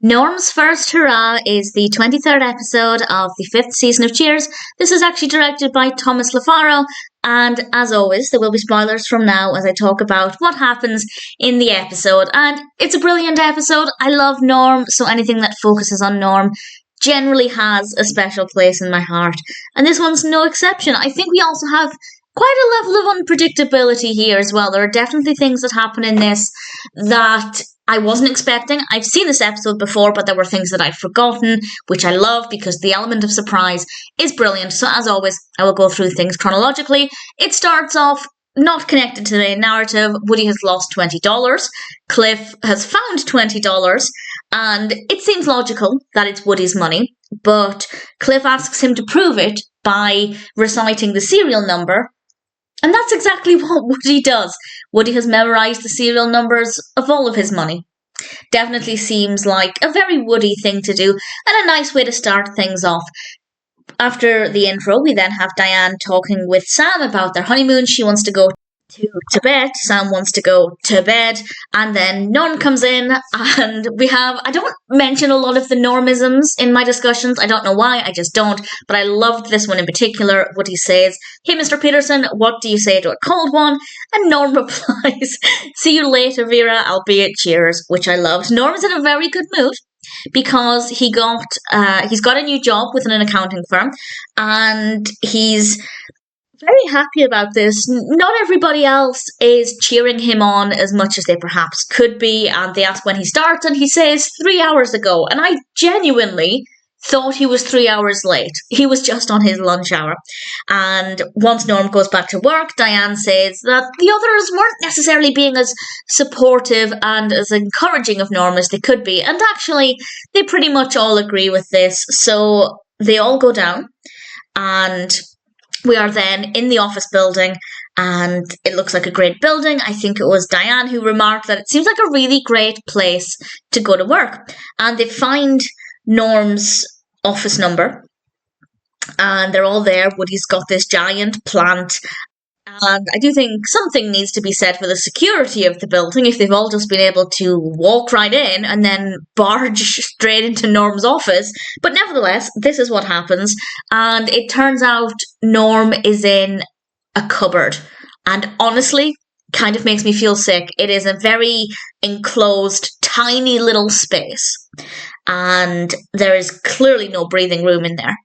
Norm's first hurrah is the 23rd episode of the 5th season of Cheers. This is actually directed by Thomas Lofaro, and as always, there will be spoilers from now as I talk about what happens in the episode. And it's a brilliant episode. I love Norm, so anything that focuses on Norm generally has a special place in my heart. And this one's no exception. I think we also have quite a level of unpredictability here as well. There are definitely things that happen in this that I wasn't expecting. I've seen this episode before, but there were things that I've forgotten, which I love because the element of surprise is brilliant. So as always, I will go through things chronologically. It starts off not connected to the narrative. Woody has lost $20. Cliff has found $20, and it seems logical that it's Woody's money, but Cliff asks him to prove it by reciting the serial number. And that's exactly what Woody does. Woody has memorised the serial numbers of all of his money. Definitely seems like a very Woody thing to do, and a nice way to start things off. After the intro, we then have Diane talking with Sam about their honeymoon. She wants to go to Tibet, Sam wants to go to bed, and then Norm comes in, and I don't mention a lot of the Normisms in my discussions. I don't know why, I just don't, but I loved this one in particular. What he says, "Hey Mr. Peterson, what do you say to a cold one?" And Norm replies, "See you later, Vera, albeit cheers," which I loved. Norm is in a very good mood because he's got a new job with an accounting firm, and he's very happy about this. Not everybody else is cheering him on as much as they perhaps could be, and they ask when he starts, and he says 3 hours ago, and I genuinely thought he was 3 hours late. He was just on his lunch hour. And once Norm goes back to work, Diane says that the others weren't necessarily being as supportive and as encouraging of Norm as they could be, and actually they pretty much all agree with this. So they all go down, and we are then in the office building, and it looks like a great building. I think it was Diane who remarked that it seems like a really great place to go to work. And they find Norm's office number, and they're all there. Woody's got this giant plant, and I do think something needs to be said for the security of the building if they've all just been able to walk right in and then barge straight into Norm's office. But nevertheless, this is what happens, and it turns out Norm is in a cupboard, and honestly, kind of makes me feel sick. It is a very enclosed, tiny little space, and there is clearly no breathing room in there.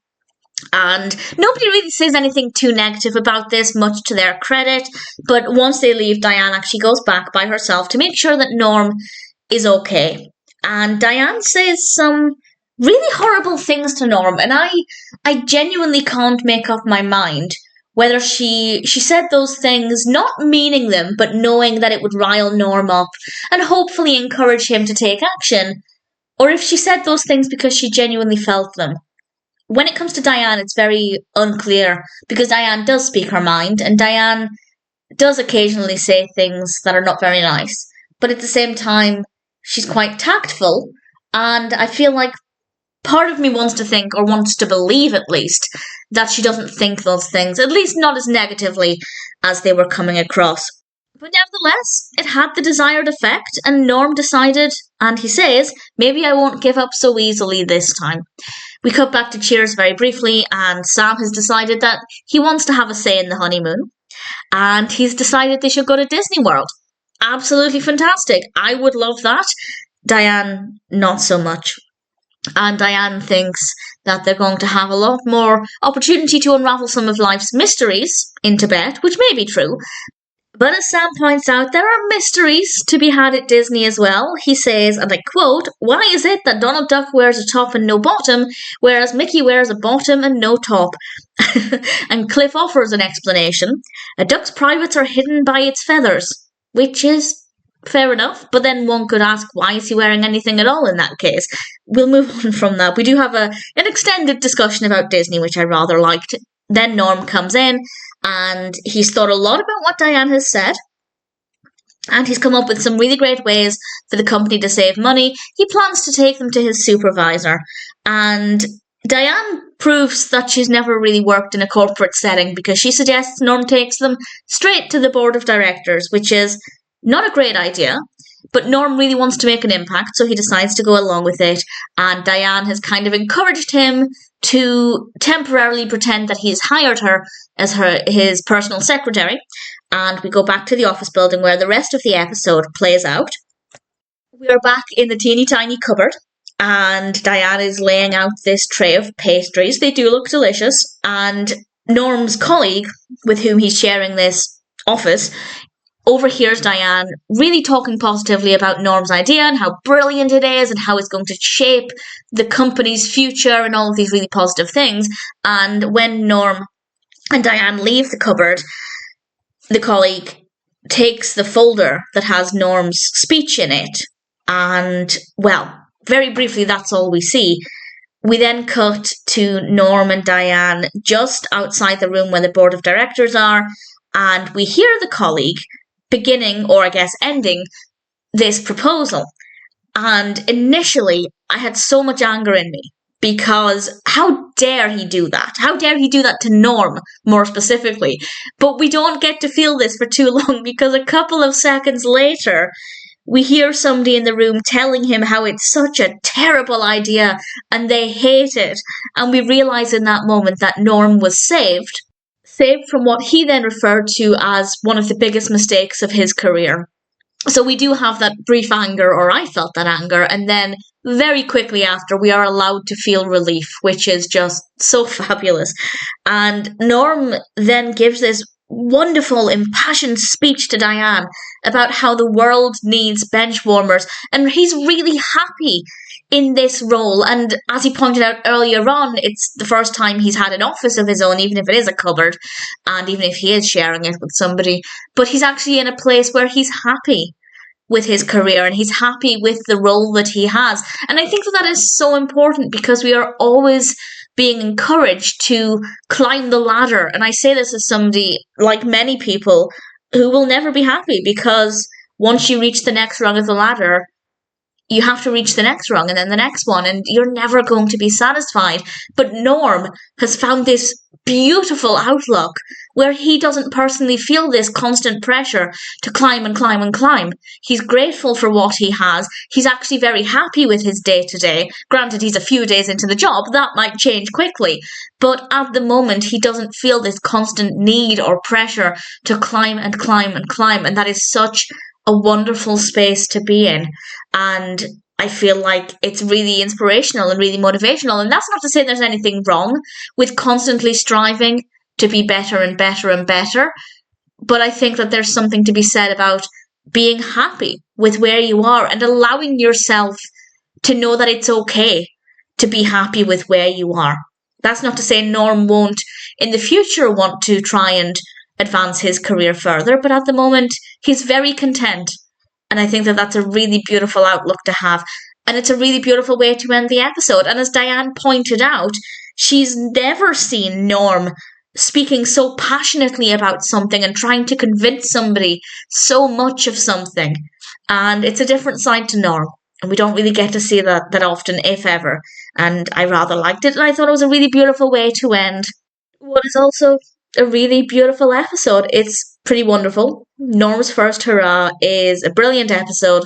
And nobody really says anything too negative about this, much to their credit, but once they leave, Diane actually goes back by herself to make sure that Norm is okay. And Diane says some really horrible things to Norm, and I genuinely can't make up my mind whether she said those things not meaning them, but knowing that it would rile Norm up and hopefully encourage him to take action, or if she said those things because she genuinely felt them. When it comes to Diane, it's very unclear, because Diane does speak her mind, and Diane does occasionally say things that are not very nice. But at the same time, she's quite tactful, and I feel like part of me wants to think, or wants to believe at least, that she doesn't think those things, at least not as negatively as they were coming across. But nevertheless, it had the desired effect, and Norm decided, and he says, "Maybe I won't give up so easily this time." We cut back to Cheers very briefly, and Sam has decided that he wants to have a say in the honeymoon, and he's decided they should go to Disney World. Absolutely fantastic. I would love that. Diane, not so much. And Diane thinks that they're going to have a lot more opportunity to unravel some of life's mysteries in Tibet, which may be true. But as Sam points out, there are mysteries to be had at Disney as well. He says, and I quote, "Why is it that Donald Duck wears a top and no bottom, whereas Mickey wears a bottom and no top?" And Cliff offers an explanation. "A duck's privates are hidden by its feathers," which is fair enough, but then one could ask, why is he wearing anything at all in that case? We'll move on from that. We do have an extended discussion about Disney, which I rather liked. Then Norm comes in, and he's thought a lot about what Diane has said, and he's come up with some really great ways for the company to save money. He plans to take them to his supervisor, and Diane proves that she's never really worked in a corporate setting, because she suggests Norm takes them straight to the board of directors, which is not a great idea. But Norm really wants to make an impact, so he decides to go along with it. And Diane has kind of encouraged him to temporarily pretend that he's hired her as his personal secretary. And we go back to the office building where the rest of the episode plays out. We are back in the teeny tiny cupboard, and Diane is laying out this tray of pastries. They do look delicious, and Norm's colleague, with whom he's sharing this office, overhears Diane really talking positively about Norm's idea and how brilliant it is and how it's going to shape the company's future and all of these really positive things. And when Norm and Diane leave the cupboard, the colleague takes the folder that has Norm's speech in it. And, well, very briefly, that's all we see. We then cut to Norm and Diane just outside the room where the board of directors are, and we hear the colleague beginning, or I guess ending, this proposal. And initially, I had so much anger in me, because how dare he do that? How dare he do that to Norm, more specifically? But we don't get to feel this for too long, because a couple of seconds later, we hear somebody in the room telling him how it's such a terrible idea and they hate it. And we realise in that moment that Norm was saved from what he then referred to as one of the biggest mistakes of his career. So we do have that brief anger, or I felt that anger, and then very quickly after we are allowed to feel relief, which is just so fabulous. And Norm then gives this wonderful, impassioned speech to Diane about how the world needs bench warmers, and he's really happy in this role. And as he pointed out earlier on, it's the first time he's had an office of his own, even if it is a cupboard, and even if he is sharing it with somebody. But he's actually in a place where he's happy with his career and he's happy with the role that he has. And I think that is so important, because we are always being encouraged to climb the ladder. And I say this as somebody, like many people, who will never be happy, because once you reach the next rung of the ladder, you have to reach the next rung and then the next one, and you're never going to be satisfied. But Norm has found this beautiful outlook where he doesn't personally feel this constant pressure to climb and climb and climb. He's grateful for what he has. He's actually very happy with his day-to-day. Granted, he's a few days into the job. That might change quickly. But at the moment, he doesn't feel this constant need or pressure to climb and climb and climb. And that is such a wonderful space to be in. And I feel like it's really inspirational and really motivational. And that's not to say there's anything wrong with constantly striving to be better and better and better. But I think that there's something to be said about being happy with where you are and allowing yourself to know that it's okay to be happy with where you are. That's not to say Norm won't in the future want to try and advance his career further, but at the moment he's very content. And I think that that's a really beautiful outlook to have. And it's a really beautiful way to end the episode. And as Diane pointed out, she's never seen Norm speaking so passionately about something and trying to convince somebody so much of something. And it's a different side to Norm. And we don't really get to see that often, if ever. And I rather liked it. And I thought it was a really beautiful way to end what is also a really beautiful episode. It's pretty wonderful. Norm's first Hurrah is a brilliant episode,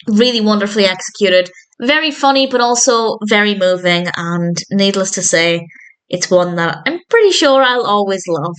really wonderfully executed, very funny but also very moving, and needless to say, it's one that I'm pretty sure I'll always love.